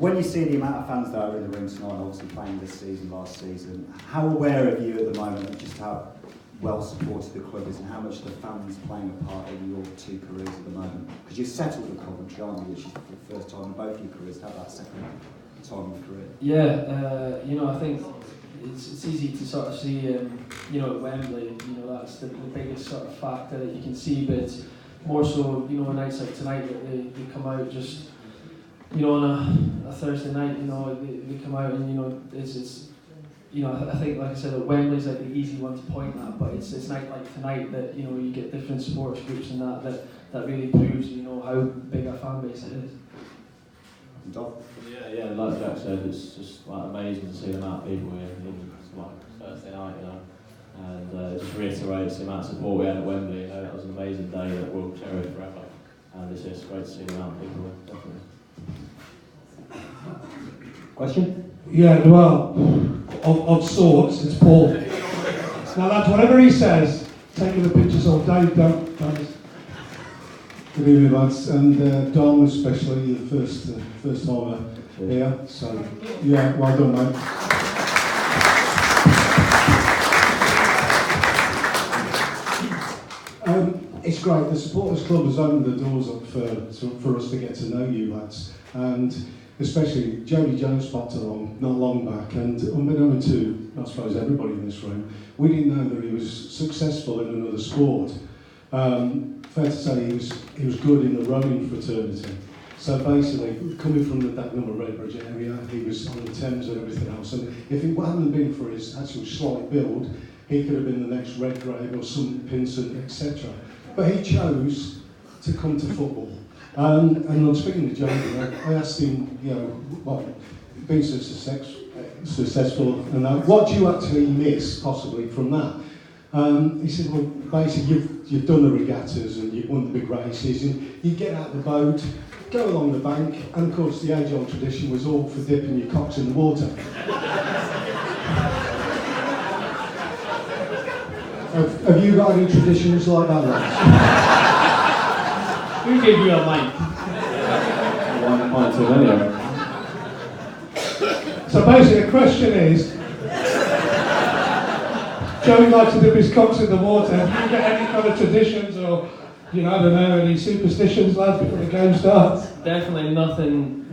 When you see the amount of fans that are in the room tonight, obviously playing this season, last season, how aware are you at the moment of just how well supported the club is and how much the fans playing a part in your two careers at the moment? Because you're settled at Coventry, aren't you, which is the first time in both your careers to have that second time in your career. Yeah, I think it's easy to sort of see, at Wembley, that's the biggest sort of factor that you can see, but it's more so, nights like tonight that they come out just, on a Thursday night, they come out and, it's I think, like I said, that Wembley's like the easy one to point at, but it's night like tonight that, you get different sports groups and that really proves, how big a fan base it is. Dom? Yeah, like Jack said, it's just like amazing to see the amount of people here in like Thursday night, and it just reiterates the amount of support we had at Wembley. That was an amazing day that we'll cherish forever, and it's just great to see the amount of people here, definitely. Question? Yeah, well, of sorts, it's Paul. Now lads, whatever he says, taking the pictures all day, don't. Good evening, lads, and Dom especially, the first timer here, so yeah, well done, mate. It's great. The Supporters Club has opened the doors up for us to get to know you, lads, and especially Jody Jones popped along not long back, and unbeknown to, I suppose, everybody in this room, we didn't know that he was successful in another sport. Fair to say he was good in the rowing fraternity. So basically, coming from the Dagenham Redbridge area, he was on the Thames and everything else. And if it hadn't been for his actual slight build, he could have been the next Redgrave or some Pinson, etc. But he chose to come to football. And I'm speaking to Jody, I asked him, being so successful, and what do you actually miss possibly from that? He said, well, basically you've done the regattas and you've won the big races, and you get out the boat, go along the bank, and of course the age-old tradition was all for dipping your cocks in the water. Have you got any traditions like that, lads? Who gave you a mic? One too many. So basically the question is, Joey likes to dip his cocks in the water. Have you got any kind of traditions or, I don't know, any superstitions, lads, before the game starts? Definitely nothing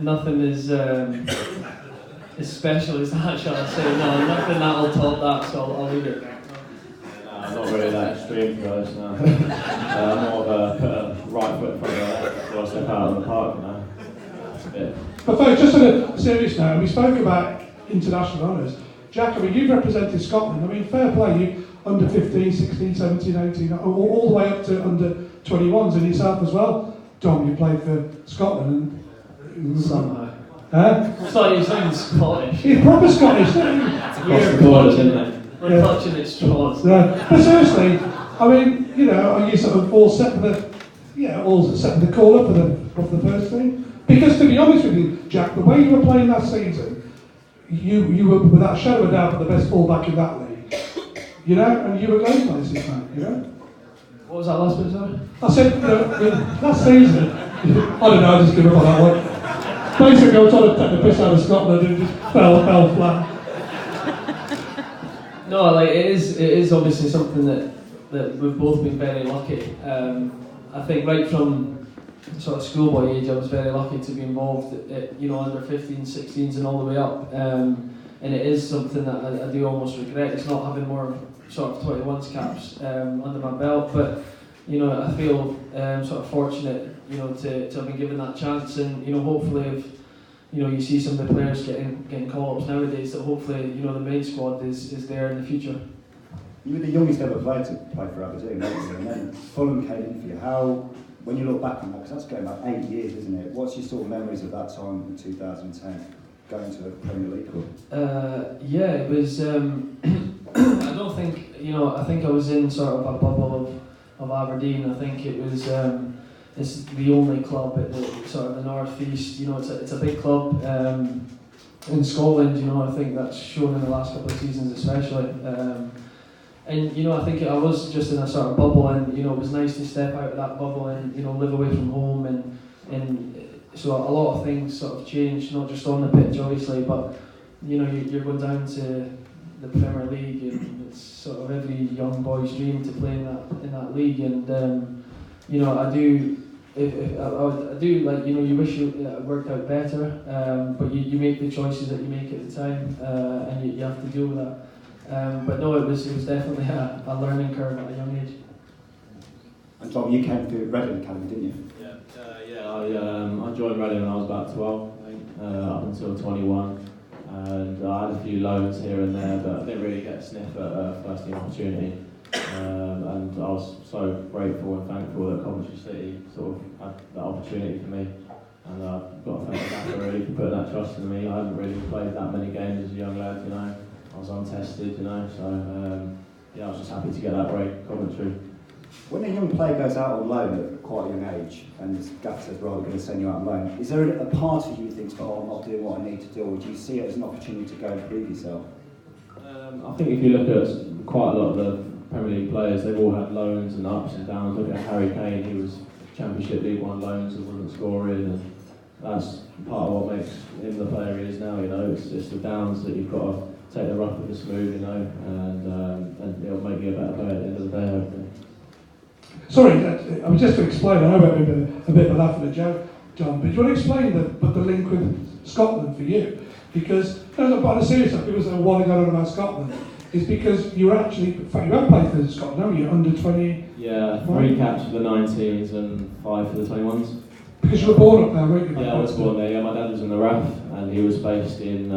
is as special as that, shall I say. No, nothing that'll top that, so I'll leave it. I'm not really that extreme, guys, no. I'm more of a right foot in front of that before I step out on the park, Yeah. But folks, just on a serious note, we spoke about international honours. Jack, you've represented Scotland. Fair play, you under 15, 16, 17, 18, all the way up to under 21s, and yourself as well. Dom, you played for Scotland. Somehow. Huh? Sorry, you sound Scottish. You're proper Scottish, don't you? It's across the borders, isn't it? We're clutching its straws. Yeah. But seriously, are you sort of all set for the call up of the first team? Because to be honest with you, Jack, the way you were playing that season, you were without a shadow of a doubt the best fullback in that league. And you were going places, man, What was that last bit, sorry? I said, that season, I don't know, I just give up on that one. Basically, I was trying to take the piss out of Scotland and just fell flat. No, it is obviously something that we've both been very lucky. I think right from sort of schoolboy age, I was very lucky to be involved at under 15s, 16s, and all the way up. And it is something that I do almost regret. It's not having more sort of 21s caps under my belt, but I feel sort of fortunate to have been given that chance, and hopefully if you see some of the players getting call-ups nowadays, that hopefully the main squad is there in the future. You were the youngest ever player to play for Aberdeen, obviously, and then Fulham came in for you. How, when you look back on that, because that's going back 8 years, isn't it? What's your sort of memories of that time in 2010, going to a Premier League club? Yeah, it was. I don't think I think I was in sort of a bubble of Aberdeen. I think it was. It's the only club at the sort of the north east. It's a big club in Scotland. I think that's shown in the last couple of seasons, especially. And I think I was just in a sort of bubble, and it was nice to step out of that bubble and live away from home, and so a lot of things sort of change, not just on the pitch obviously, but you're going down to the Premier League, and it's sort of every young boy's dream to play in that league. And I do. I do like you wish it worked out better, but you make the choices that you make at the time, and you have to deal with that. But no, it was definitely a learning curve at a young age. And Dom, you came through Reading Academy, didn't you? I joined Reading when I was about 12, I think, up until 21. And I had a few loans here and there, but I didn't really get a sniff at a first team opportunity. And I was so grateful and thankful that Coventry City sort of had that opportunity for me. And I've got to thank Gaffer really for putting that trust in me. I hadn't really played that many games as a young lad, I was untested, so I was just happy to get that break at Coventry. When a young player goes out on loan at quite a young age, and Gaff says, right, we're going to send you out on loan, is there a part of you that thinks, I'm not doing what I need to do, or do you see it as an opportunity to go and prove yourself? I think if you look at quite a lot of the Premier League players, they've all had loans and ups and downs. Look at Harry Kane, he was Championship League One loans and wasn't scoring, and that's part of what makes him the player he is now, it's the downs that you've got to take the rough with the smooth, and it'll make you a better player at the end of the day, hopefully. Sorry, I was just to explain, I know about a bit of a laugh at the joke, John, but do you want to explain the link with Scotland for you? Because, no, but seriously, people say, why they got on about Scotland? It's because you actually, in fact, you have played for Scotland, haven't you? Under 20? Yeah, 3 caps for the 19s and 5 for the 21s. Because you were born up there, weren't you? Yeah, I was born there. Yeah, my dad was in the RAF, and he was based in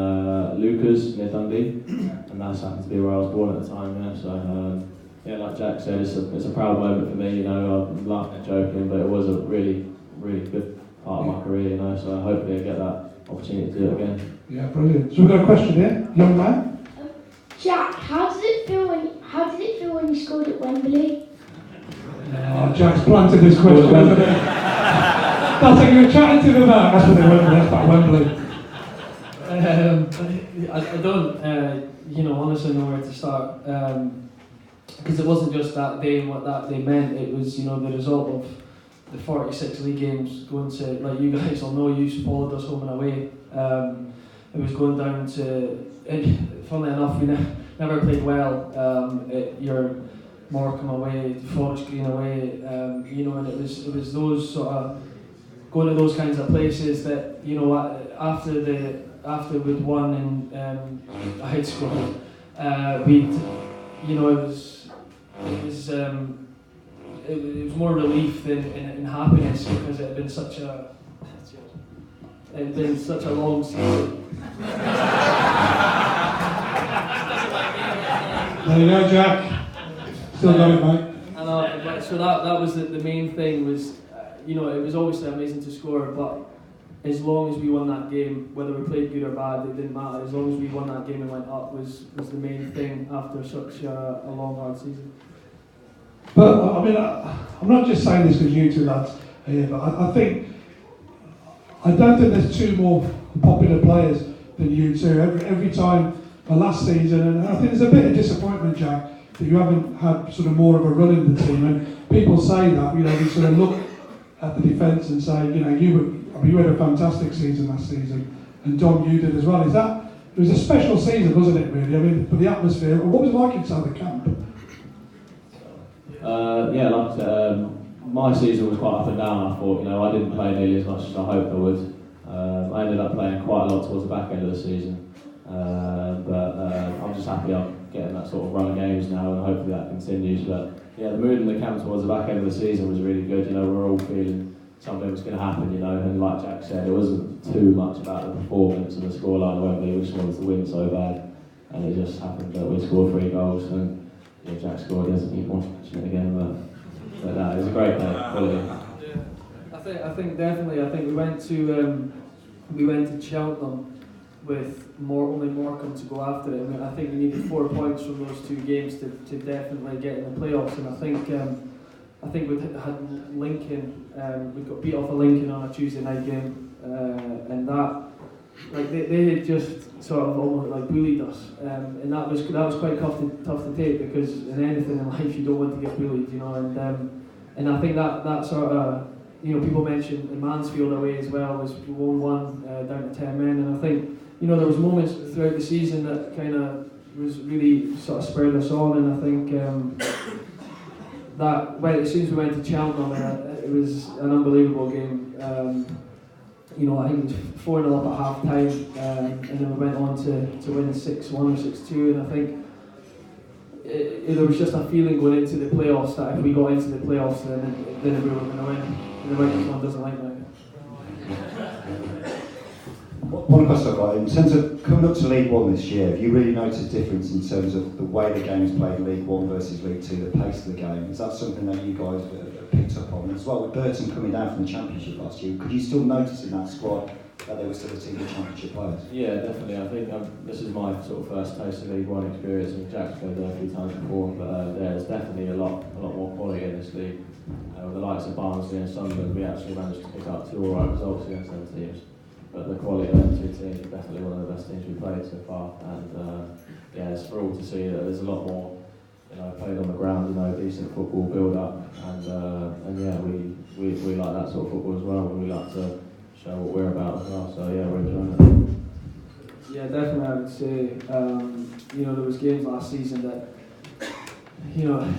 Lucas, near Dundee, and that's happened to be where I was born at the time. Yeah, so like Jack said, it's a proud moment for me. I'm laughing and joking, but it was a really, really good part of my career. So hopefully I get that opportunity to do it again. Yeah, brilliant. So we've got a question here, young man. Jack, how did it feel when you scored at Wembley? Jack's planted this question, isn't it? That's what you were chatting to him about. That's what they went with, that's about Wembley. I don't, honestly know where to start. Because it wasn't just that day and what that day meant, it was, the result of the 46 league games going to, like you guys will know, you followed us home and away. It was going down to, funnily enough, we never played well. Your Morecambe away, Forest Green away, and it was those sort of, going to those kinds of places that, after we'd won and I had scored, it was more relief than happiness, because it had been such a long season. There you go, Jack. Still got it, mate. And so that was the main thing was, it was obviously amazing to score, but as long as we won that game, whether we played good or bad, it didn't matter. As long as we won that game and went up was the main thing after such a long, hard season. But, I'm not just saying this because you two lads are here, but I don't think there's 2 more popular players than you two. Every time, last season, and I think there's a bit of disappointment, Jack, that you haven't had sort of more of a run in the team. And people say that, we sort of look at the defence and say, you had a fantastic season last season, and Dom, you did as well. It was a special season, wasn't it, really? For the atmosphere. What was it like inside the camp? Like I said, my season was quite up and down. I thought, I didn't play nearly as much as I hoped I would. I ended up playing quite a lot towards the back end of the season, but I'm just happy I'm getting that sort of run of games now, and hopefully that continues. But yeah, the mood in the camp towards the back end of the season was really good. We're all feeling something was going to happen, and like Jack said, it wasn't too much about the performance and the scoreline of Wembley. We just wanted to win so bad, and it just happened that we scored 3 goals, and Jack scored. He doesn't keep watching it again, but no, it was a great day. Yeah, I think definitely. I think we went to Cheltenham with only Morecambe to go after it. I think we needed 4 points from those 2 games to definitely get in the playoffs, and I think we had Lincoln. We got beat off of Lincoln on a Tuesday night game, and that, like they had just sort of almost like bullied us, and that was quite tough to take, because in anything in life you don't want to get bullied, and I think that sort of people mentioned the Mansfield away as well was 1-1 down to 10 men, and I think there was moments throughout the season that kind of was really sort of spurred us on, and I think that as soon as we went to Cheltenham, it was an unbelievable game. I think it was 4-0 up at half time, and then we went on to win 6-1 or 6-2, and I think there was just a feeling going into the playoffs that if we got into the playoffs, then we were going to win. And the Wigan one doesn't like that. One question I've got, in terms of coming up to League One this year, have you really noticed a difference in terms of the way the game is played in League One versus League Two, the pace of the game? Is that something that you guys have picked up on? As well, with Burton coming down from the Championship last year, could you still notice in that squad that there was still a team of Championship players? Yeah, definitely. I think this is my sort of first taste of League One experience, and Jack's played there a few times before, but there's definitely a lot more quality in this league. With the likes of Barnsley and Sunderland, we actually managed to pick up 2 alright results against them teams. But the quality of them 2 teams is definitely one of the best teams we've played so far, and it's for all to see that there's a lot more, played on the ground, decent football build up, and yeah, we like that sort of football as well, and we like to show what we're about as well. So yeah, we're enjoying it. Yeah, definitely. I would say, there was games last season that,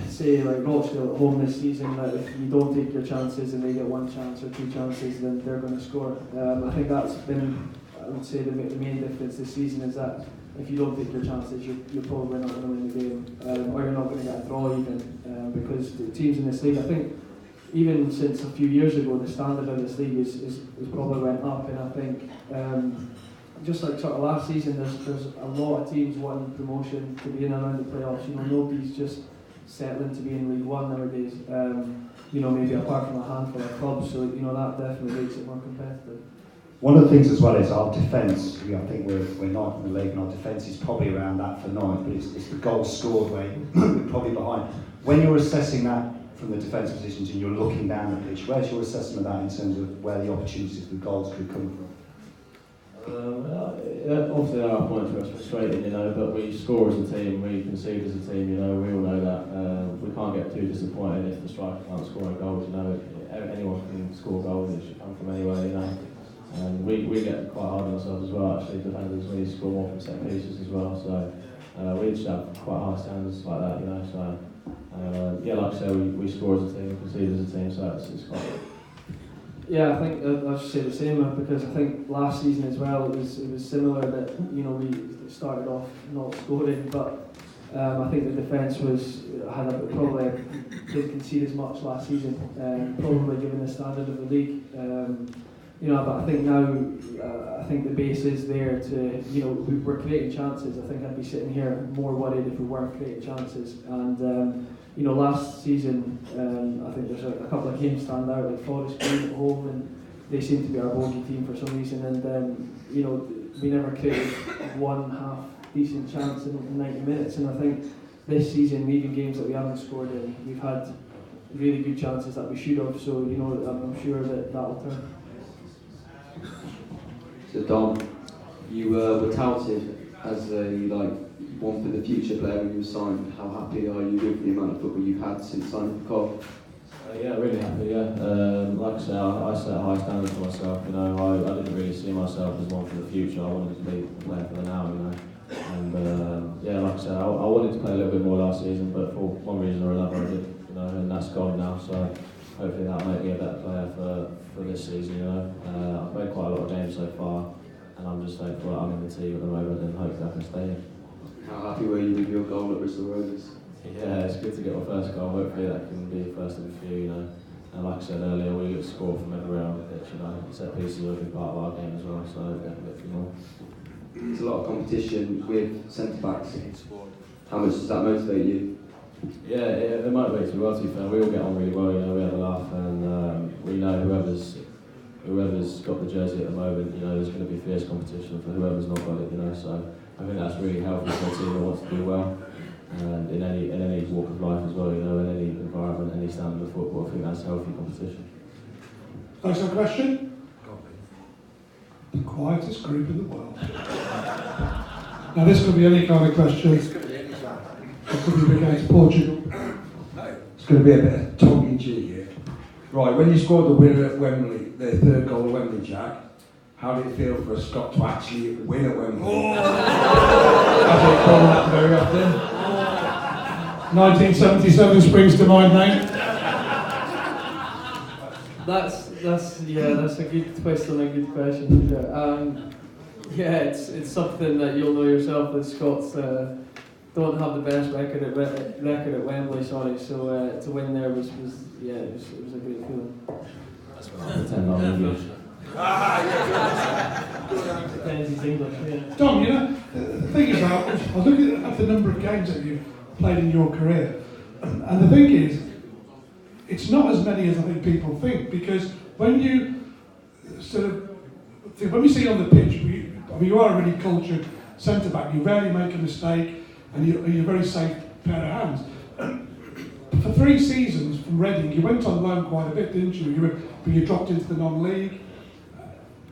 say like Rochdale at home this season, that if you don't take your chances and they get 1 chance or 2 chances, then they're going to score. I think that's been, I would say, the main difference this season is that if you don't take your chances, you're probably not going to win the game, or you're not going to get a draw even, because the teams in this league, I think, even since a few years ago, the standard of this league is probably went up, and I think just like sort of last season, there's a lot of teams wanting promotion to be in and around the playoffs. Nobody's just settling to be in League One nowadays. Maybe apart from a handful of clubs, so that definitely makes it more competitive. One of the things as well is our defence. I think we're ninth in the league, and our defence is probably around that for ninth, but it's the goals scored where we're probably behind. When you're assessing that from the defence positions and you're looking down the pitch, where's your assessment of that in terms of where the opportunities for goals could come from? Obviously there are points where it's frustrating, but we score as a team, we concede as a team, we all know that. We can't get too disappointed if the striker can't score any goals, anyone can score goals, it should come from anywhere, And we get quite hard on ourselves as well, actually, defenders, we score more from set pieces as well, so we just have quite high standards like that, so like I said, we score as a team, concede as a team, so it's quite... Yeah, I think I should say the same, because I think last season as well it was similar that we started off not scoring, but I think the defence probably didn't concede as much last season, probably given the standard of the league. But I think now, I think the base is there to, we're creating chances. I think I'd be sitting here more worried if we weren't creating chances. And last season, I think there's a couple of games stand out, like Forest Green at home, and they seem to be our bogey team for some reason. And we never created one half decent chance in 90 minutes. And I think this season, even games that we haven't scored in, we've had really good chances that we should have. So I'm sure that will turn. So Dom, you were touted as one for the future player when you were signed. How happy are you with the amount of football you've had since signing for Cov? Yeah, really happy, yeah. Like I say, I set a high standard for myself, I didn't really see myself as one for the future. I wanted to be a player for the now, And like I said, I wanted to play a little bit more last season, but for one reason or another I did, and that's gone now. So hopefully that'll make me a better player for this season, I've played quite a lot of games so far, and I'm just thankful that I'm in the team at the moment, and hopefully I can stay in. How happy were you with your goal at Bristol Rovers? Yeah, it's good to get my first goal. Hopefully that can be first of a few, And like I said earlier, we get score from everywhere on the pitch, Set pieces are a big part of our game as well, so definitely a few more. There's a lot of competition with centre-backs. How much does that motivate you? Yeah, it motivates me well, to be fair. We all get on really well, we have a laugh, and we know whoever's got the jersey at the moment, there's going to be fierce competition for whoever's not got it, so I think that's really healthy for a team that wants to do well, and in any walk of life as well, in any environment, any standard of football. I think that's healthy competition. Next question. The quietest group in the world. Now this could be any kind of question. It could be against Portugal. It's going to be a bit of tongue in cheek here. Right, when you scored the winner at Wembley, the third goal at Wembley, Jack, how did it feel for a Scot to actually win at Wembley? As they call that very often. 1977 springs to mind, mate. That's a good twist on a good question. Yeah, it's something that you'll know yourself that Scots don't have the best record at Wembley. Sorry, so to win there was a great feeling. That's what I pretend I'm English. Depends he's English, yeah. Dom, you know, the thing is, I was looking at the number of games that you've played in your career, and the thing is, it's not as many as I think people think, because when you when we see you on the pitch, you are a really cultured centre-back, you rarely make a mistake, and you're a very safe pair of hands. For 3 seasons from Reading, you went on loan quite a bit, didn't you? You dropped into the non-league.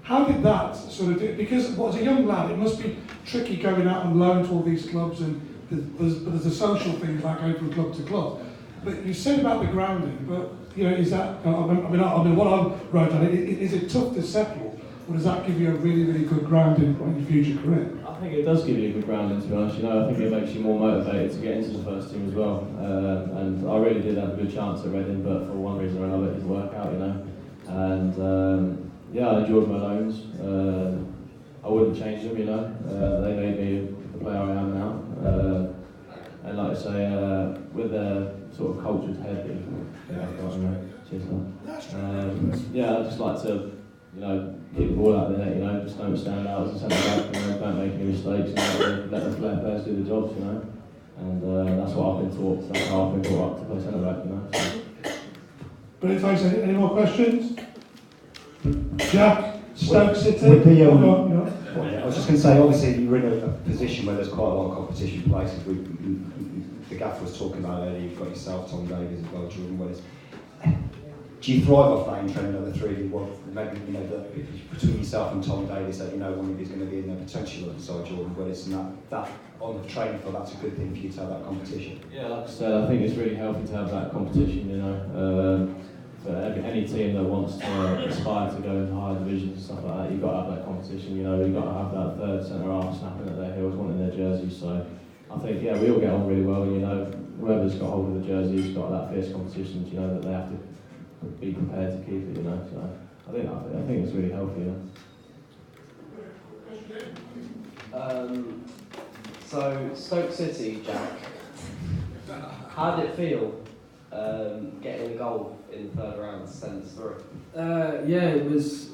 How did that sort of do? Because as a young lad, it must be tricky going out on loan to all these clubs, and there's a social thing like going from club to club. But you said about the grounding, but you know, is that? I mean, what I wrote on it, is it tough to settle, or does that give you a really, really good grounding on your future career? I think it does give you a good grounding, to be honest. You know, I think it makes you more motivated to get into the first team as well. And I really did have a good chance at Reading, but for one reason or another, it didn't work out. You know, and yeah, I enjoyed my loans. I wouldn't change them. You know, they made me the player I am now. And like I say, with a sort of cultured head, yeah, I just like to, you know, keep the ball out of the net, you know, just don't stand out as a centre back, you know, don't make any mistakes, you know, let the flair players do the jobs, you know, and that's what I've been taught, that's how I've been brought up to play centre back, you know. So. Brilliant, thanks. Any more questions? Jack, Stoke City? With the, I was just going to say, obviously you're in a position where there's quite a lot of competition places. The gaffer was talking about earlier, you've got yourself, Tom Davies as well, Jordan Willis. Do you thrive off that in training other 3D? Well, maybe, you know, between yourself and Tom Davies, that you know one of you is going to be in there potentially alongside Jordan Willis, and that on the training floor, that's a good thing for you to have that competition. Yeah, like I said, I think it's really healthy to have that competition, you know. For any team that wants to aspire to go into higher divisions and stuff like that, you've got to have that competition, you know, you've got to have that third centre half snapping at their heels, wanting their jerseys. So I think, yeah, we all get on really well, you know, whoever's got hold of the jersey has got that fierce competition, you know, that they have to be prepared to keep it, you know. So I think it's really healthy, you know. So Stoke City, Jack, how did it feel getting a goal in the third round to send us through? Yeah, it was.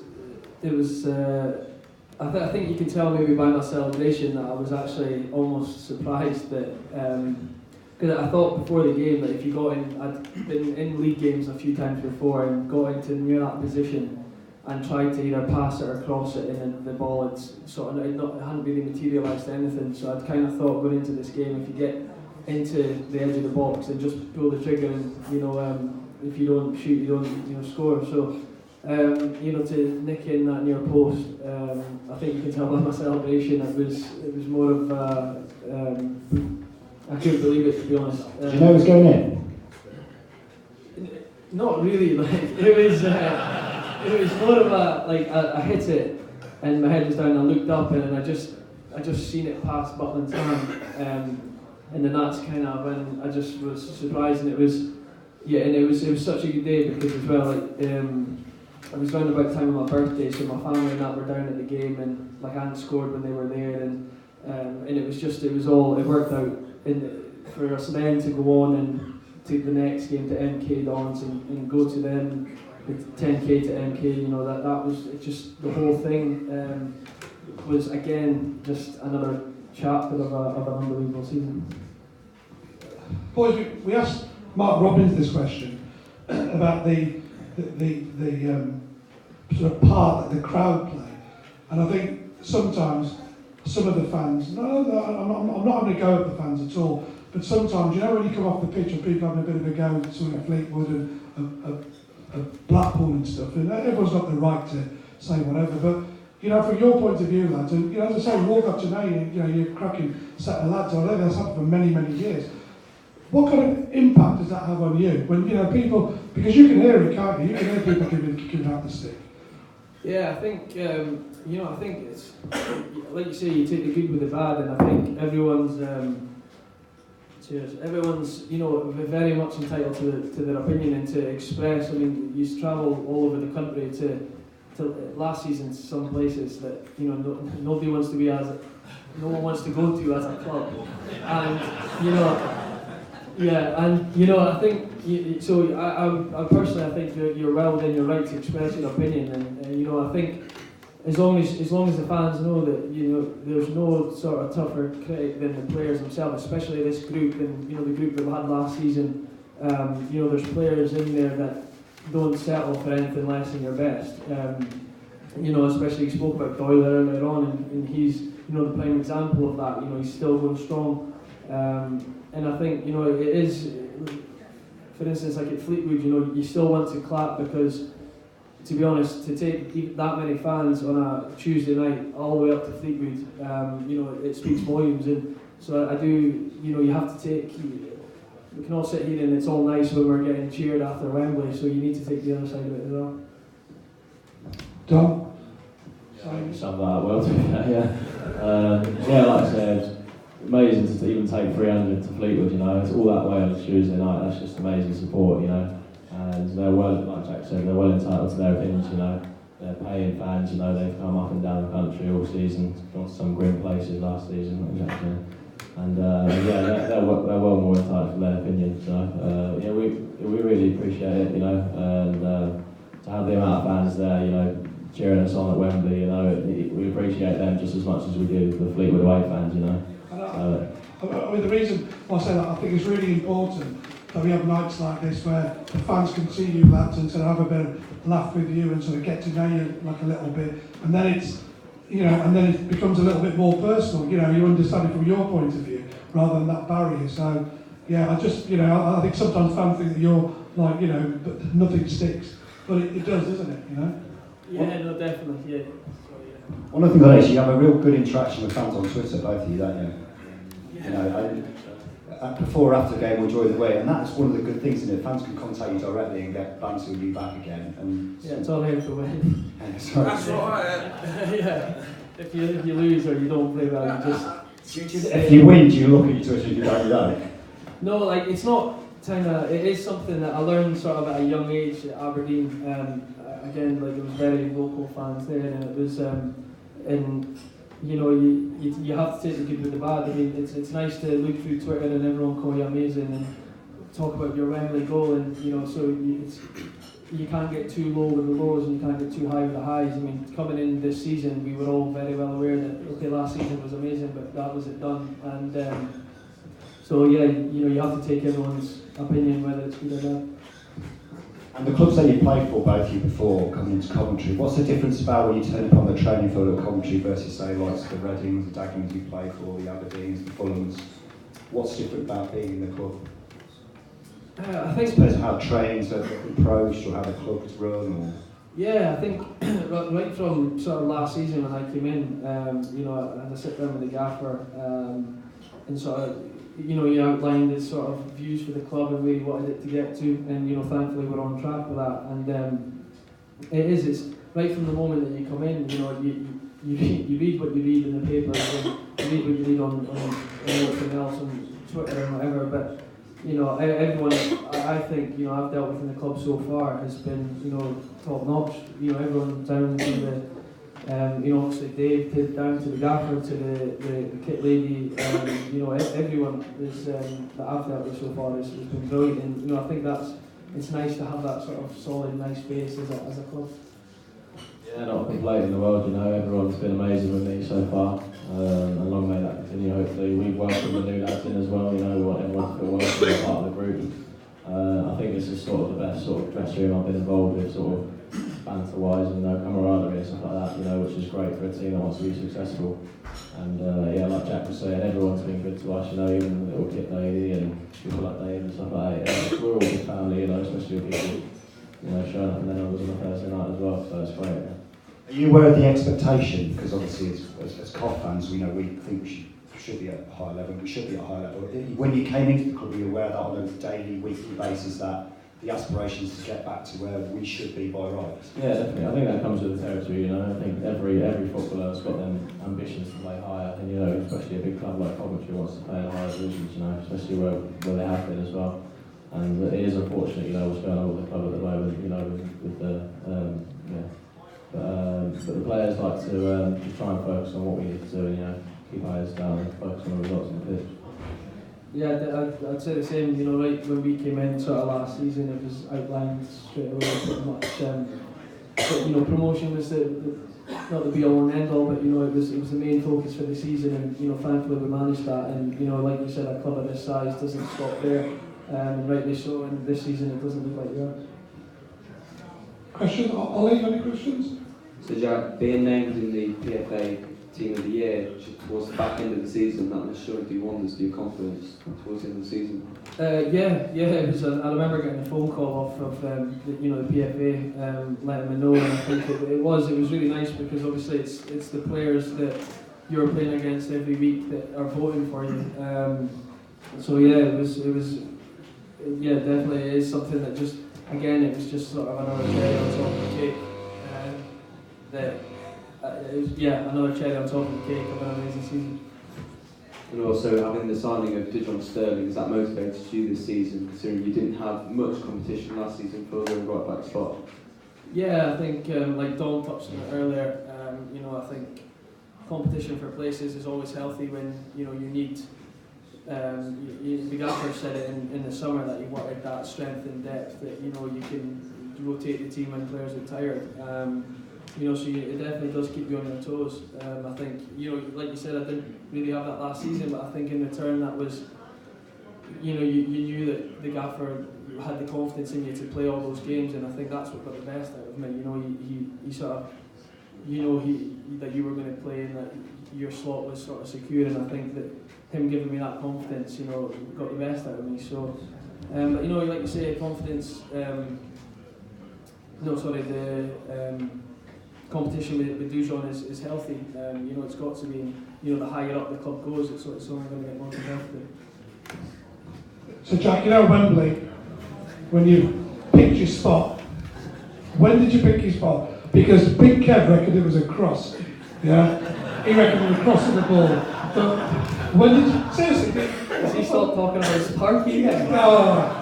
I think you can tell maybe by my celebration that I was actually almost surprised that. Because I thought before the game that if you got in, I'd been in league games a few times before and got into near that position and tried to either pass it or cross it, and the ball had sort of it hadn't really materialised to anything. So I'd kind of thought going into this game, if you get into the edge of the box and just pull the trigger, and you know, if you don't shoot, you don't score. So you know, to nick in that near post, I think you can tell by my celebration, it was more of. I couldn't believe it, to be honest. Do you know it was going in? Not really. Like it was more of I hit it, and my head was down. I looked up, and I just seen it pass Butland's hand, and then that's kind of when I just was surprised, and it was such a good day because as well, like it was round about the time of my birthday, so my family and that were down at the game, and like I hadn't scored when they were there, and it worked out. For us then to go on and to the next game to MK Dons and go to them with 10k to MK, you know, that was just the whole thing was again just another chapter of an unbelievable season. Boys, we asked Mark Robbins this question about the sort of part that the crowd play, and I think sometimes some of the fans, I'm not having a go at the fans at all, but sometimes, you know, when you come off the pitch and people having a bit of a go at sort of Fleetwood and Blackpool and stuff, and everyone's got the right to say whatever, but, you know, from your point of view, lads, and, you know, as I say, walk up today, you know, you're a cracking set of lads, I know that's happened for many, many years. what kind of impact does that have on you? When, you know, people, because you can hear it, can't you? You can hear people giving out the stick. Yeah, I think, I think it's, like you say, you take the good with the bad, and I think everyone's, very much entitled to their opinion and to express. I mean, you travel all over the country to last season, some places that, nobody wants to be no one wants to go to as a club, and I think so. I personally, I think you're well within your right to express your opinion, and I think as long as the fans know that there's no sort of tougher critic than the players themselves, especially this group and the group that we had last season. There's players in there that don't settle for anything less than your best. Especially you spoke about Doyle earlier on, and he's the prime example of that. He's still going strong, and I think it is. For instance, like at Fleetwood, you still want to clap because, to be honest, to take that many fans on a Tuesday night all the way up to Fleetwood, it speaks volumes. And so I do, you have to take. We can all sit here and it's all nice when we're getting cheered after Wembley, so you need to take the other side of it as well. Dom? Yeah, I sum that up well, to be fair, yeah. Like I said, amazing to even take 300 to Fleetwood, it's all that way on a Tuesday night. That's just amazing support, and they're well, like Jack said, they're well entitled to their opinions, they're paying fans, they've come up and down the country all season, gone to some grim places last season, and they're well more entitled to their opinions, so we really appreciate it, and to have the amount of fans there, cheering us on at Wembley, we appreciate them just as much as we do the Fleetwood away fans, I mean, the reason why I say that, I think it's really important that we have nights like this where the fans can see you lads and sort of have a bit of laugh with you and sort of get to know you like a little bit, and then it's, and then it becomes a little bit more personal. You understand it from your point of view rather than that barrier. So yeah, I just, I think sometimes fans think that you're like, but nothing sticks, but it does, doesn't it? Yeah, no, definitely, yeah. One of the things I noticed, you have a real good interaction with fans on Twitter, both of you, don't you? Before or after the game or during the week, and that's one of the good things, fans can contact you directly and get banter with you back again. And yeah, it's all here for winning. That's right. Yeah. If you lose or you don't play well, you just. If you win, do you look at your Twitter and you don't? No, like it's not it is something that I learned sort of at a young age at Aberdeen. Again, like it was very local fans there, and it was you have to take the good with the bad. I mean, it's nice to look through Twitter and everyone call you amazing and talk about your Wembley goal, and so you can't get too low with the lows and you can't get too high with the highs. I mean, coming in this season, we were all very well aware that last season was amazing, but that was it done, and so yeah, you have to take everyone's opinion whether it's good or not. And the clubs that you played for, both of you, before coming into Coventry, what's the difference about when you turn up on the training field at Coventry versus, say, like the Readings, the Dagenhams you played for, the Aberdeens, the Fulhams? What's different about being in the club? I think. I suppose how trainings are approached or how the club's run, or. Yeah, I think right from sort of last season when I came in, I had to sit down with the gaffer and sort of. You outlined the sort of views for the club and where you wanted it to get to, and thankfully we're on track with that. And it's right from the moment that you come in. You read what you read in the paper, and you read what you read on everything else on Twitter and whatever. But everyone I think I've dealt with in the club so far has been top notch. Everyone down to the. Obviously Dave, down to the gaffer, to the kit lady, everyone is, that I've dealt with so far has been brilliant, and I think it's nice to have that sort of solid, nice base as a club. Yeah, not a complaint in the world, everyone's been amazing with me so far, and long may that continue. Hopefully we've welcomed the new lads in as well, we want everyone to feel welcome as part of the group. I think this is sort of the best sort of dressing room I've been involved with, sort of banter-wise and camaraderie and stuff like that, which is great for a team that wants to be successful. And like Jack was saying, everyone's been good to us, even the little kit lady and people like Dave and stuff like that. We're all a family, especially with people, showing up in their numbers on a Thursday night as well, so it's great. Are you aware of the expectation? Because obviously, as COF fans, we think should be at a high level. We should be at a high level. When you came into the club, were you aware that on a daily, weekly basis that the aspirations to get back to where we should be by right? Yeah, definitely. I think that comes with the territory. You know, I think every footballer's got them ambitions to play higher, and you know, especially a big club like Coventry wants to play in the higher divisions. You know, especially where they have been as well. And it is unfortunate, you know, what's going on with the club at the moment. You know, with the but the players like to try and focus on what we need to do, and you know, keep our heads down and focus on the results on the pitch. Yeah, I'd say the same. You know, right when we came in sort of last season, it was outlined straight away pretty much. But, you know, promotion was not the be all and end all, but you know, it was the main focus for the season, and you know, thankfully we managed that. And you know, like you said, a club of this size doesn't stop there, and rightly so. And this season, it doesn't look like we are. Question, Ollie, any questions? So Jack, being named in the PFA Team of the Year towards the back end of the season, that must surely do wonders to your confidence towards the end of the season. It was. I remember getting a phone call off of the PFA, letting me know, and I think it was really nice because obviously it's the players that you're playing against every week that are voting for you. So yeah, it was definitely it is something that just again it was just sort of another cherry on top of the cake. Another cherry on top of the cake of an amazing season. And also having the signing of Dijon Sterling, has that motivated you this season, considering you didn't have much competition last season for the right back spot? Yeah, I think like Dom touched on it earlier, you know, I think competition for places is always healthy when, you know, you need, the gaffer said it in the summer that he wanted that strength and depth, that, you know, you can rotate the team when players are tired. You know, so it definitely does keep you on your toes. I think, you know, like you said, I didn't really have that last season, but I think in return that was, you know, you knew that the gaffer had the confidence in you to play all those games, and I think that's what got the best out of me. You know, he sort of, you know, that you were going to play and that your slot was sort of secure, and I think that him giving me that confidence, you know, got the best out of me. So, but you know, like you say, confidence. Competition with Dijon is healthy. You know, it's got to be. You know, the higher up the club goes, it's only going to get more competitive. So Jack, you know Wembley, when you picked your spot, when did you pick your spot? Because Big Kev reckoned it was a cross. Yeah, he reckoned it was crossing the ball. But when did you seriously? Has he stopped talking about Sparky yet? No.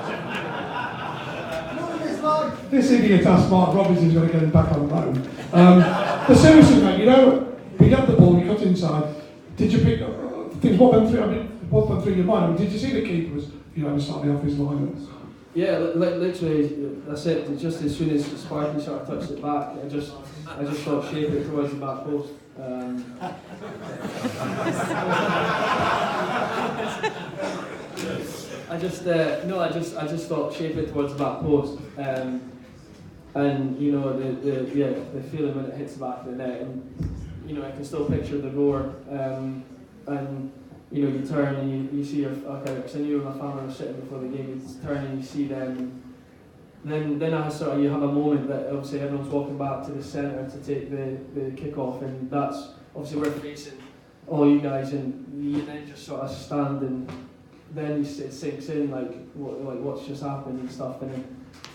This idiot asked Mark Robinson's going to get him back on loan. But seriously, mate, you know, we got the ball, we cut inside. Did you pick things? What went through your mind? I mean, did you see the keeper was, you know, slightly off his line? Yeah, literally, that's it. Just as soon as Sparky sort of touched it back, I just thought shape it towards the back post. I just thought shape it towards the back post, and you know the feeling when it hits the back of the net, and you know I can still picture the roar, and you know you turn and you see your because I knew my family was sitting before the game. You turn and you see them, and then I sort of you have a moment that obviously everyone's walking back to the centre to take the kick off, and that's obviously we're facing all you guys, and you then just sort of stand and. Then it sinks in like what's just happened and stuff, and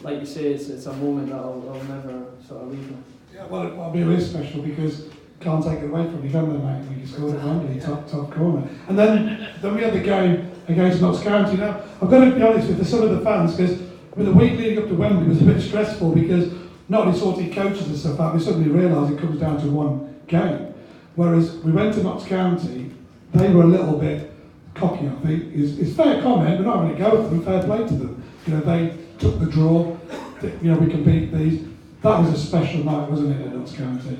like you say, it's a moment that I'll never sort of leave me. Yeah, well, I mean, it is special because can't take it away from you, can they, mate? When you scored at Wembley, top corner, and then we had the game against Notts County. Now, I've got to be honest with some of the fans because I mean the week leading up to Wembley was a bit stressful because not only sorting coaches and stuff out, we suddenly realised it comes down to one game. Whereas we went to Notts County, they were a little bit cocky, I think, is fair comment, but not having a go at them, fair play to them. You know, they took the draw, you know, we can beat these. That was a special night, wasn't it, at Notts County?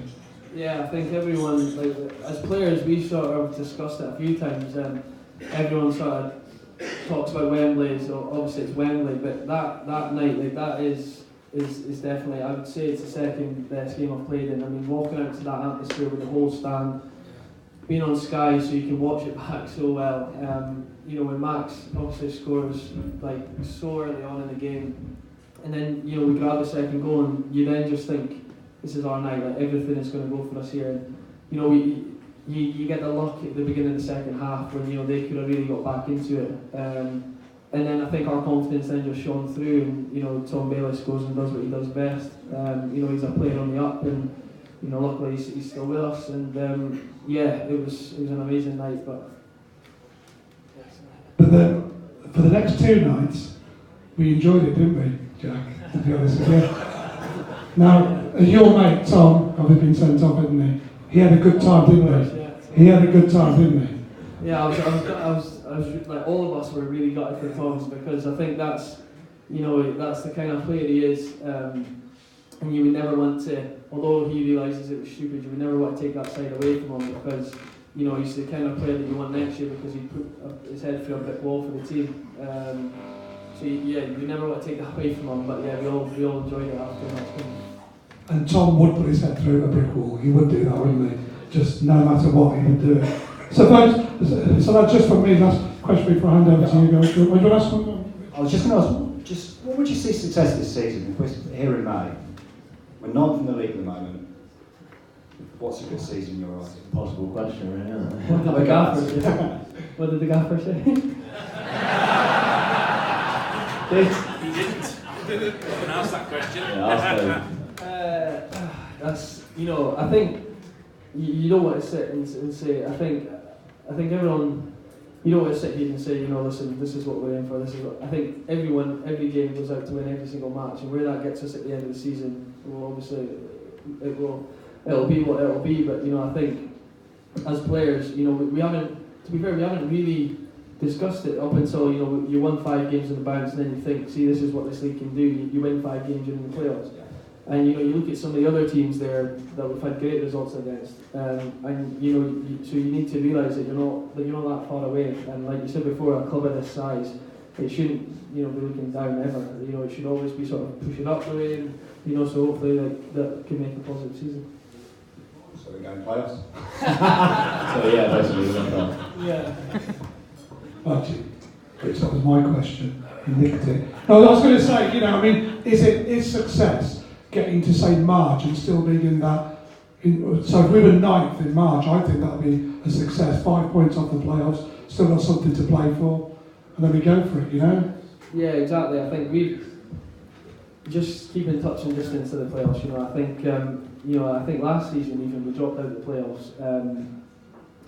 Yeah, I think everyone, like, as players, we sort of discussed it a few times, everyone sort of talks about Wembley, so obviously it's Wembley, but that night, like, that is definitely, I would say it's the second best game I've played in. I mean, walking out to that atmosphere with the whole stand, being on Sky so you can watch it back so well. You know, when Max obviously scores like so early on in the game, and then you know we grab the second goal, and you then just think this is our night. Like everything is going to go for us here. And, you know, you get the luck at the beginning of the second half when they could have really got back into it. And then I think our confidence then just shone through, and Tom Bayliss goes and does what he does best. He's a player on the up, and luckily he's still with us. And it was an amazing night. But then for the next 2 nights, we enjoyed it, didn't we, Jack? To be honest with you. Now, your mate Tom, I've been sent off, hasn't he? He had a good time, didn't he? He had a good time, didn't he? Yeah, I was like, all of us were really gutted for Tom, because I think that's the kind of player he is, and you would never want to, although he realises it was stupid, you would never want to take that side away from him, because he's the kind of player that you want next year, because he put his head through a brick wall for the team. So you never want to take that away from him, but yeah, we all enjoyed it after the match. And Tom would put his head through a brick wall. He would do that, wouldn't he? Just no matter what, he would do it. So folks, so that's just for me. Last question before I hand over to you guys. Do you want to ask one? I was just going to ask, what would you see success this season? If we're here in May, we're not in the league at the moment. What's a good season in your eyes? Impossible question, really, isn't it? What did the gaffer say? What did the gaffer say? He didn't ask that question. Yeah, ask that's I think you don't want to sit and say. I think everyone, you don't want to sit here and say, listen, this is what we're in for. This is what I think. Every game goes out to win every single match, and where that gets us at the end of the season, well, obviously it'll be what it'll be. But I think as players, we haven't. To be fair, we haven't really discussed it up until you won 5 games in the bounce, and then you think, see, this is what this league can do. You win 5 games in the playoffs. And you look at some of the other teams there that we've had great results against, and so you need to realise that you're not that far away. And like you said before, a club of this size, it shouldn't be looking down ever. It should always be sort of pushing up the way, and so hopefully that can make a positive season. So we're going playoffs. So yeah, basically we're going Yeah. Actually, Rich, that was my question. You nicked it. No, I was going to say, is success getting to say March and still being in that? So if we were 9th in March, I think that would be a success. 5 points off the playoffs, still got something to play for, and then we go for it. Yeah, exactly. I think we just keep in touch and distance to the playoffs. I think last season even we dropped out of the playoffs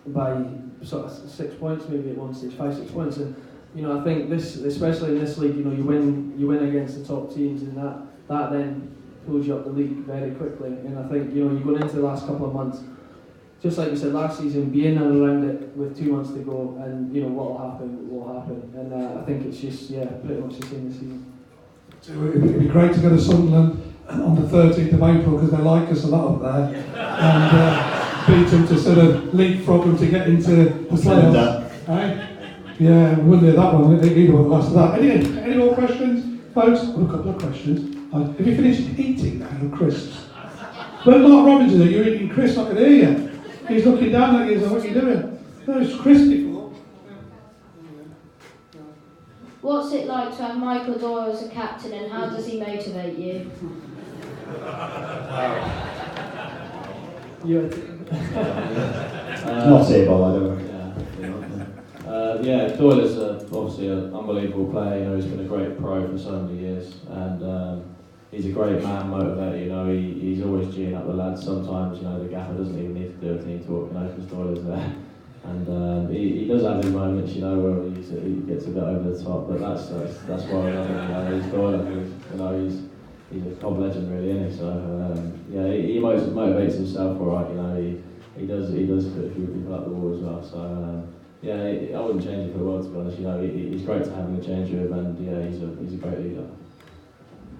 by sort of 6 points, maybe at one stage 5-6 points, and I think this, especially in this league, you win against the top teams, and that then pulls you up the league very quickly. And I think you're going into the last couple of months, just like you said last season, be in and around it with 2 months to go, and what will happen will happen. And I think it's just pretty much the same this season. So it'd be great to go to Sunderland on the 13th of April, because they like us a lot up there, and beat them to sort of leapfrog them to get into the playoffs. Yeah, we wouldn't do that one either with the last of that. Any more questions, folks? I've got a couple of questions. Have you finished eating now, the crisps? When Mark Robinson said you're eating crisps, I could hear you. He's looking down at you and saying, what are you doing? No, it's crispy. What's it like to have Michael Doyle as a captain, and how does he motivate you? Not here, Bob, I don't know. Doyle is obviously an unbelievable player. He's been a great pro for so many years, and he's a great man, motivator. He's always geeing up the lads. Sometimes the gaffer doesn't even need to do a team talk, because Doyle is there. And he does have his moments, where he gets a bit over the top, but that's why I love him. He's Doyle. He's a club legend, really, isn't he? So he motivates himself all right. He does put a few people up the wall as well. So I wouldn't change it for the world, to be honest. He's great to have in the change room, and he's a great leader.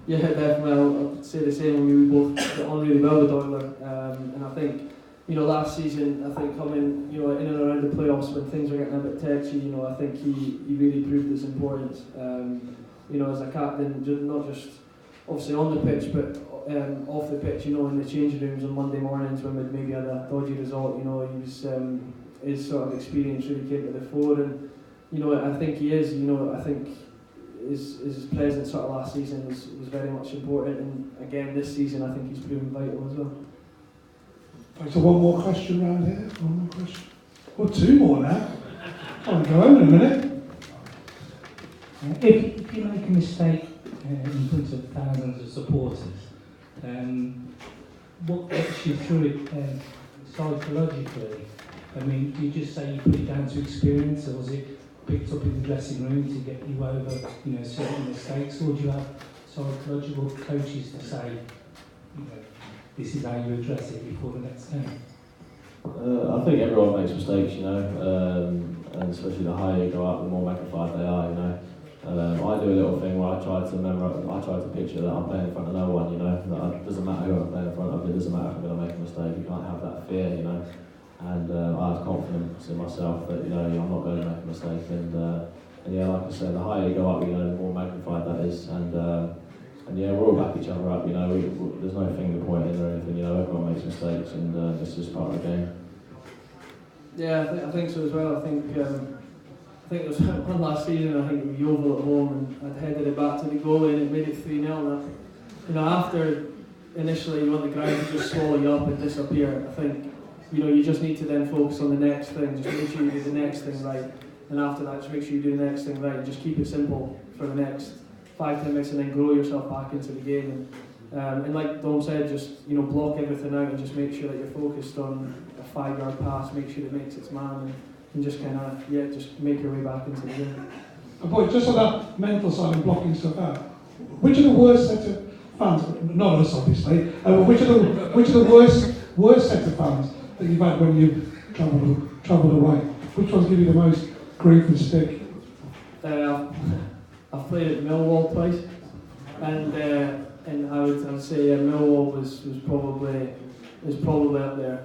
Yeah, definitely. I'd say the same. We both get on really well with Doyle, and I think. Last season, I think coming, in and around the playoffs when things were getting a bit touchy, I think he really proved his importance. As a captain, not just obviously on the pitch, but off the pitch. In the changing rooms on Monday mornings when we'd maybe had a dodgy result. He was his sort of experience really came to the fore, and I think he is. I think his presence sort of last season was very much important, and again this season I think he's proven vital as well. Okay, so one more question round here. One more question. Well, two more now. I'll go home in a minute. If you make a mistake in front of thousands of supporters, what gets you through it psychologically? I mean, do you just say you put it down to experience, or was it picked up in the dressing room to get you over, certain mistakes, or do you have psychological coaches to say, this is how you address it before the next game? I think everyone makes mistakes, and especially the higher you go up, the more magnified they are, I do a little thing where I try to picture that I'm playing in front of no one, that it doesn't matter who I'm playing in front of, it doesn't matter if I'm going to make a mistake, you can't have that fear, and I have confidence in myself that, I'm not going to make a mistake, and like I said, the higher you go up, the more magnified that is, and we're all back each other up, there's no finger pointing or anything, everyone makes mistakes, and it's just part of the game. Yeah, I think so as well. I think it was one last season. I think it was Yeovil at home, and I'd headed it back to the goalie, and it made it 3-0. After initially you want the ground to just swallow you up and disappear, I think you just need to then focus on the next thing. Just make sure you do the next thing right, and after that, just make sure you do the next thing right. And just keep it simple for the next 5-10 minutes, and then grow yourself back into the game. And like Dom said, just block everything out and just make sure that you're focused on a 5-yard pass. Make sure it makes its man, and just kind of just make your way back into the game. Boy, just on that mental side and blocking stuff out, which are the worst set of fans? Not us, obviously. Which are the worst set of fans that you've had when you've travelled away? Which ones give you the most grief and stick? I've played at Millwall twice, and I would say Millwall was probably up there.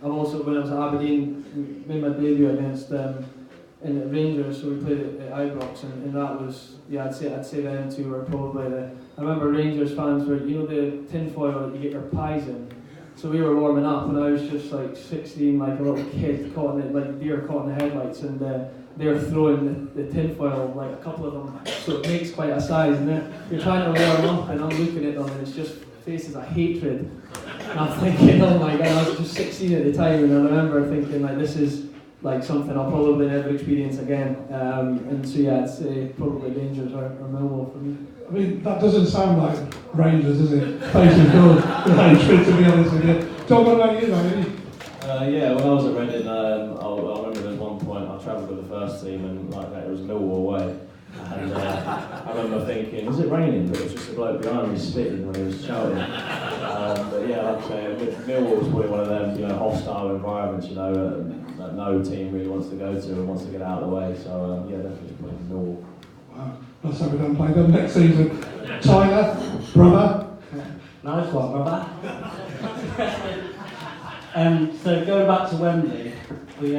I've also, when I was at Aberdeen, made my debut against in the Rangers, so we played at Ibrox, and that was, I'd say them two were probably I remember Rangers fans were, the tinfoil that you get your pies in. So we were warming up, and I was just like 16, like a little kid, caught in like deer caught in the headlights, and they're throwing the tinfoil, like a couple of them, so it makes quite a size, and you're trying to warm up, and I'm looking at them, and it's just faces of hatred. And I'm thinking, oh my god, I was just 16 at the time, and I remember thinking, like, this is like something I'll probably never experience again. And so I'd say probably Rangers or Millwall for me. I mean, that doesn't sound like Rangers, does it? Faces good hatred, to be honest with you. Tom, what about you, mate? When I was at Reading, I remember at one point I travelled with the first team, and like that, it was Millwall away. And I remember thinking, was it raining? But it was just a bloke behind me spitting when he was shouting. But like I say, Millwall was probably one of them, hostile environments, that no team really wants to go to and wants to get out of the way. So definitely playing Millwall. Wow, let's hope we don't play them next season. Tyler, brother. Nice one, brother. So going back to Wembley, we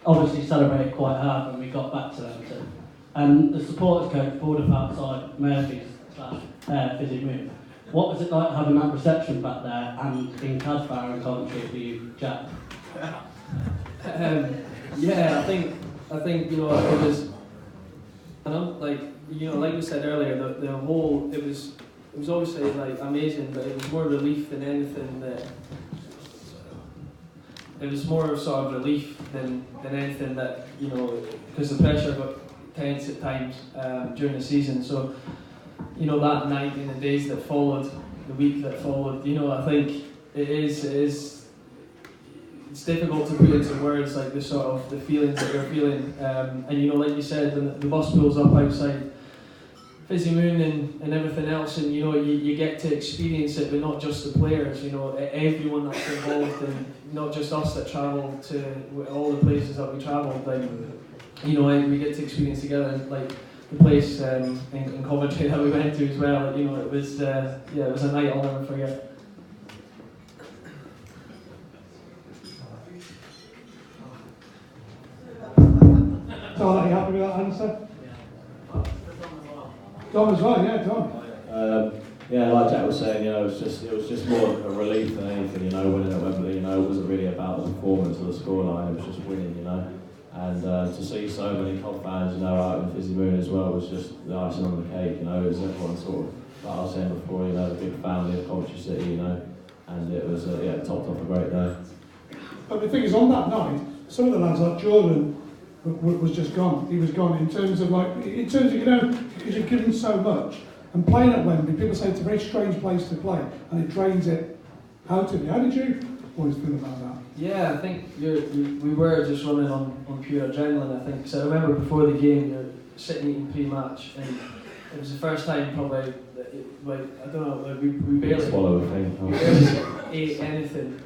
obviously celebrated quite hard when we got back to London. And the supporters coach pulled up outside Murphy's Fizzy Moon. What was it like having that reception back there and in Casbah and Coventry for you, Jack? I think it was, like we said earlier, the whole it was obviously like amazing, but it was more relief than anything that. It was more sort of relief than anything that, because the pressure got tense at times during the season. So, that night and the days that followed, the week that followed, I think it's difficult to put into words like the feelings that you're feeling. And like you said, when the bus pulls up outside Fizzy Moon and everything else, and you get to experience it, but not just the players, everyone that's involved, and not just us that travel to all the places that we travelled, and we get to experience together, like the place in Coventry that we went to as well. It was it was a night I'll never forget. So are you happy with that answer? Dom as well, yeah, Dom. Like Jack was saying, it was just more of a relief than anything, winning at Wembley, it wasn't really about the performance or the scoreline, it was just winning, and to see so many Cov fans, out in Fizzy Moon as well was just the icing on the cake, it was everyone sort of, like I was saying before, the big family of Coventry City, and it was topped off a great day. But the thing is, on that night, some of the lads like Jordan was just gone. He was gone in terms of because you've given so much. And playing at Wembley, people say it's a very strange place to play, and it drains it out of you. How did you always feel about that? Yeah, I think we were just running on pure adrenaline, I think. So I remember before the game, you're sitting eating pre-match, and it was the first time probably, I don't know, we barely swallow a thing. We barely ate anything.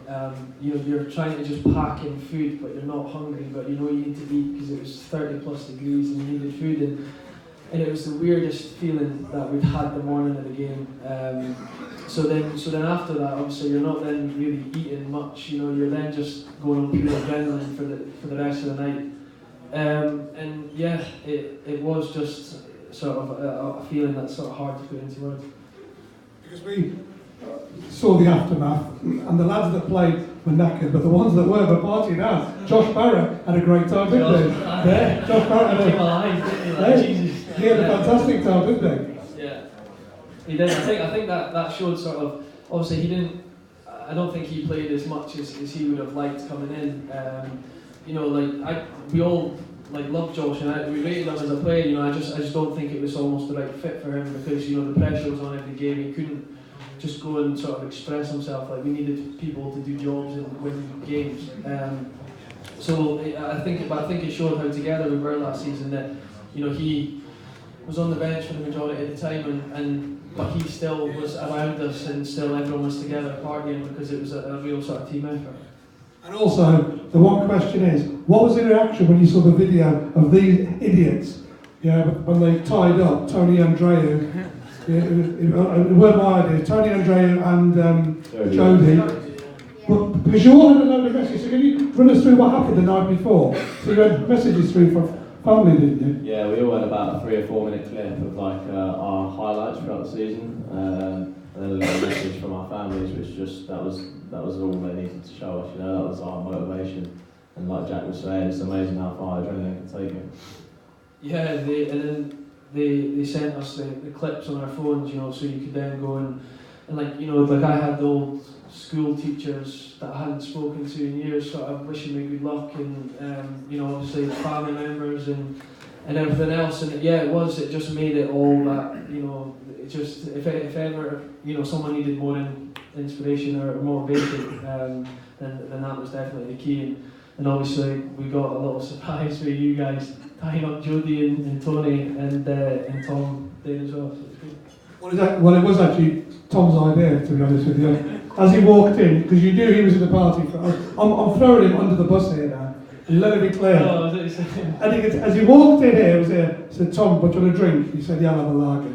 You're trying to just pack in food, but you're not hungry, but you know you need to eat because it was 30 plus degrees and you needed food. And it was the weirdest feeling that we'd had the morning of the game. So then after that, obviously you're not then really eating much. You're then just going on pure adrenaline for the rest of the night. And yeah, it was just sort of a feeling that's sort of hard to put into words. Because we saw the aftermath, and the lads that played were knackered, but the ones that were partying out. Josh Barrett had a great time, didn't he? Yeah, Josh Barrett he had a fantastic time, didn't he? Yeah, he did. I think that showed sort of, obviously he didn't, I don't think he played as much as he would have liked coming in. We all loved Josh, and we rated him as a player. I just don't think it was almost the right fit for him because the pressure was on every game. He couldn't just go and sort of express himself. We needed people to do jobs and win games. So I think it showed how together we were last season. That he was on the bench for the majority of the time, but he still was around us, and still everyone was together partying because it was a real sort of team effort. And also, the one question is, what was the reaction when you saw the video of these idiots? When they tied up Tony Andreu. It weren't my idea. Tony Andreu and Jody. Well, because you all had a load of messages, so can you run us through what happened the night before? So you had messages through from family, didn't you? Yeah, we all had about a 3 or 4 minute clip of our highlights throughout the season, and then a little message from our families, which that was all they needed to show us. That was our motivation. And like Jack was saying, it's amazing how far adrenaline can take it. Yeah, they sent us the clips on our phones, so you could then go and I had the old school teachers that I hadn't spoken to in years, sort of wishing me good luck, and obviously family members and everything else, and it just made it all that, it just, if ever, someone needed more inspiration or motivation, then that was definitely the key, and obviously we got a little surprise for you guys, tying up Jody and Tony and Tom did as well, so it's good. Well, it was actually Tom's idea, to be honest with you. As he walked in, because you knew he was at the party, I'm throwing him under the bus here now. Let it be clear. Oh, as he walked in here, he said, "Tom, what do you want a drink?" He said, "Yeah, I'll have a lager."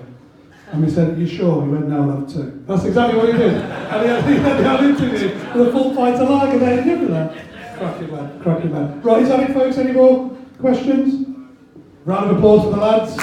And we said, "Are you sure?" He went, "No, I'll have two." That's exactly what he did. And he had an interview with a full pint of lager there. Did you remember that? Cracking man. Right, is that it, folks? Any more questions? Round of applause for the lads.